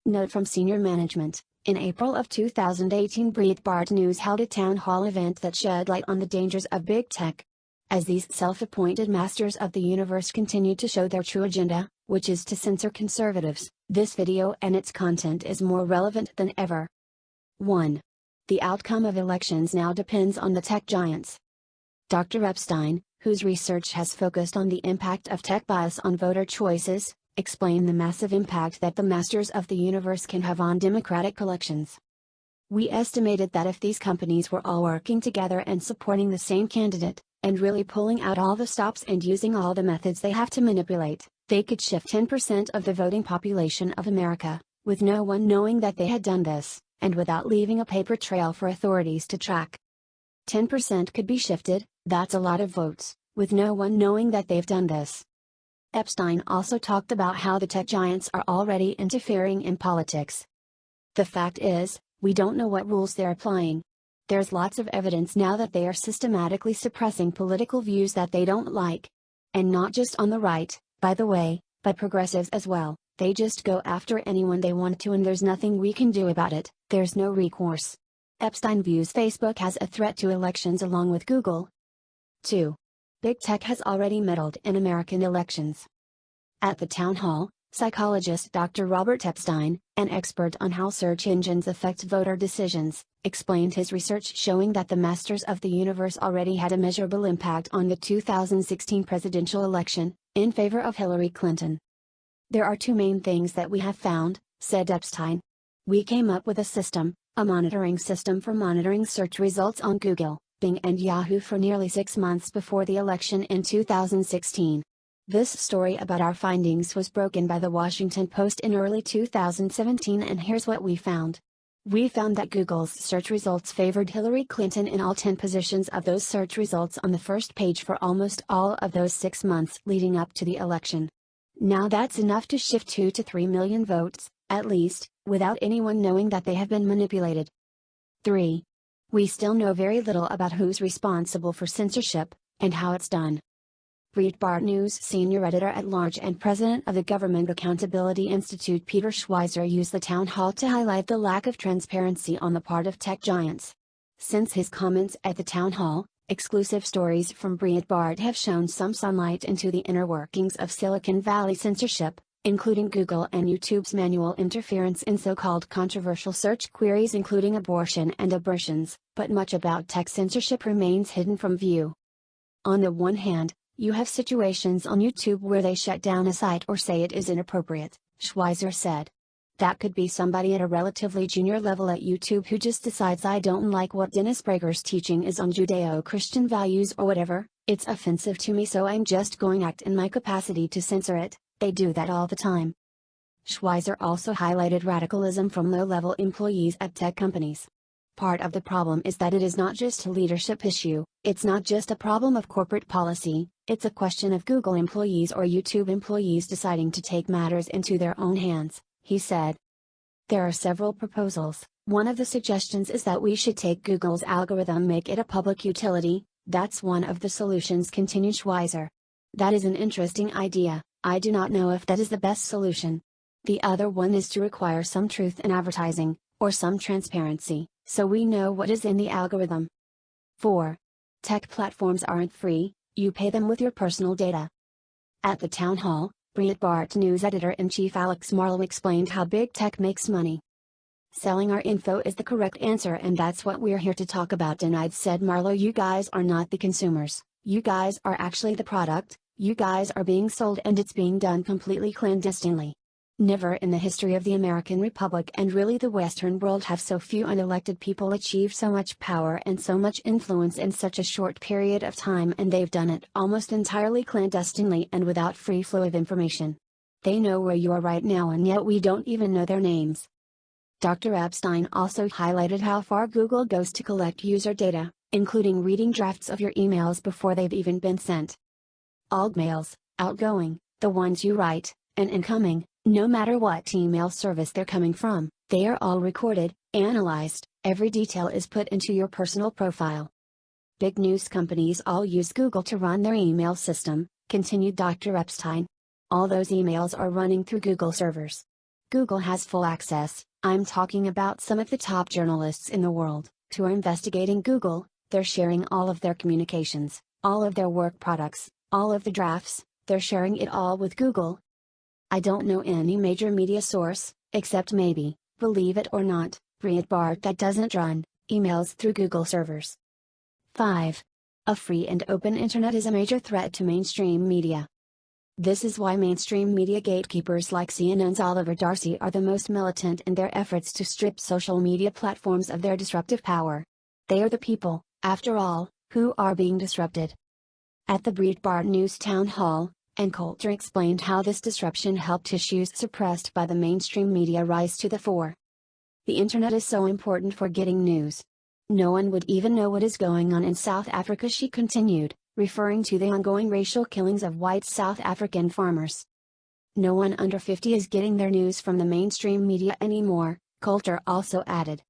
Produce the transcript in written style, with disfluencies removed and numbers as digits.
Note from senior management: in April of 2018, Breitbart News held a town hall event that shed light on the dangers of big tech. As these self-appointed masters of the universe continue to show their true agenda, which is to censor conservatives, this video and its content is more relevant than ever. 1. The outcome of elections now depends on the tech giants. Dr. Epstein, whose research has focused on the impact of tech bias on voter choices, explained the massive impact that the masters of the universe can have on democratic elections. We estimated that if these companies were all working together and supporting the same candidate, and really pulling out all the stops and using all the methods they have to manipulate, they could shift 10% of the voting population of America, with no one knowing that they had done this, and without leaving a paper trail for authorities to track. 10% could be shifted, that's a lot of votes, with no one knowing that they've done this. Epstein also talked about how the tech giants are already interfering in politics. The fact is, we don't know what rules they're applying. There's lots of evidence now that they are systematically suppressing political views that they don't like. And not just on the right, by the way, but progressives as well. They just go after anyone they want to, and there's nothing we can do about it. There's no recourse. Epstein views Facebook as a threat to elections along with Google. 2. Big tech has already meddled in American elections. At the town hall, psychologist Dr. Robert Epstein, an expert on how search engines affect voter decisions, explained his research showing that the masters of the universe already had a measurable impact on the 2016 presidential election, in favor of Hillary Clinton. There are two main things that we have found, said Epstein. We came up with a monitoring system for monitoring search results on Google, Bing and Yahoo for nearly 6 months before the election in 2016. This story about our findings was broken by the Washington Post in early 2017, and here's what we found. We found that Google's search results favored Hillary Clinton in all 10 positions of those search results on the first page for almost all of those 6 months leading up to the election. Now that's enough to shift 2 to 3 million votes, at least, without anyone knowing that they have been manipulated. 3. We still know very little about who's responsible for censorship, and how it's done. Breitbart News senior editor-at-large and president of the Government Accountability Institute Peter Schweizer used the town hall to highlight the lack of transparency on the part of tech giants. Since his comments at the town hall, exclusive stories from Breitbart have shown some sunlight into the inner workings of Silicon Valley censorship, including Google and YouTube's manual interference in so-called controversial search queries including abortion and abortions, but much about tech censorship remains hidden from view. On the one hand, you have situations on YouTube where they shut down a site or say it is inappropriate, Schweizer said. That could be somebody at a relatively junior level at YouTube who just decides, I don't like what Dennis Prager's teaching is on Judeo-Christian values or whatever, it's offensive to me, so I'm just going to act in my capacity to censor it. They do that all the time. Schweizer also highlighted radicalism from low-level employees at tech companies. Part of the problem is that it is not just a leadership issue, it's not just a problem of corporate policy, it's a question of Google employees or YouTube employees deciding to take matters into their own hands, he said. There are several proposals. One of the suggestions is that we should take Google's algorithm, make it a public utility. That's one of the solutions, continued Schweizer. That is an interesting idea. I do not know if that is the best solution. The other one is to require some truth in advertising, or some transparency, so we know what is in the algorithm. 4. Tech platforms aren't free, you pay them with your personal data. At the town hall, Breitbart News editor-in-chief Alex Marlow explained how big tech makes money. Selling our info is the correct answer, and that's what we're here to talk about tonight, said Marlow. You guys are not the consumers, you guys are actually the product. You guys are being sold, and it's being done completely clandestinely. Never in the history of the American Republic and really the Western world have so few unelected people achieved so much power and so much influence in such a short period of time, and they've done it almost entirely clandestinely and without free flow of information. They know where you are right now, and yet we don't even know their names. Dr. Epstein also highlighted how far Google goes to collect user data, including reading drafts of your emails before they've even been sent. All mails, outgoing, the ones you write, and incoming, no matter what email service they're coming from, they are all recorded, analyzed, every detail is put into your personal profile. Big news companies all use Google to run their email system, continued Dr. Epstein. All those emails are running through Google servers. Google has full access. I'm talking about some of the top journalists in the world, who are investigating Google. They're sharing all of their communications, all of their work products, all of the drafts, they're sharing it all with Google. I don't know any major media source, except maybe, believe it or not, Breitbart, that doesn't run emails through Google servers. 5. A free and open internet is a major threat to mainstream media. This is why mainstream media gatekeepers like CNN's Oliver Darcy are the most militant in their efforts to strip social media platforms of their disruptive power. They are the people, after all, who are being disrupted. At the Breitbart News Town Hall, and Coulter explained how this disruption helped issues suppressed by the mainstream media rise to the fore. The internet is so important for getting news. No one would even know what is going on in South Africa, she continued, referring to the ongoing racial killings of white South African farmers. No one under 50 is getting their news from the mainstream media anymore, Coulter also added.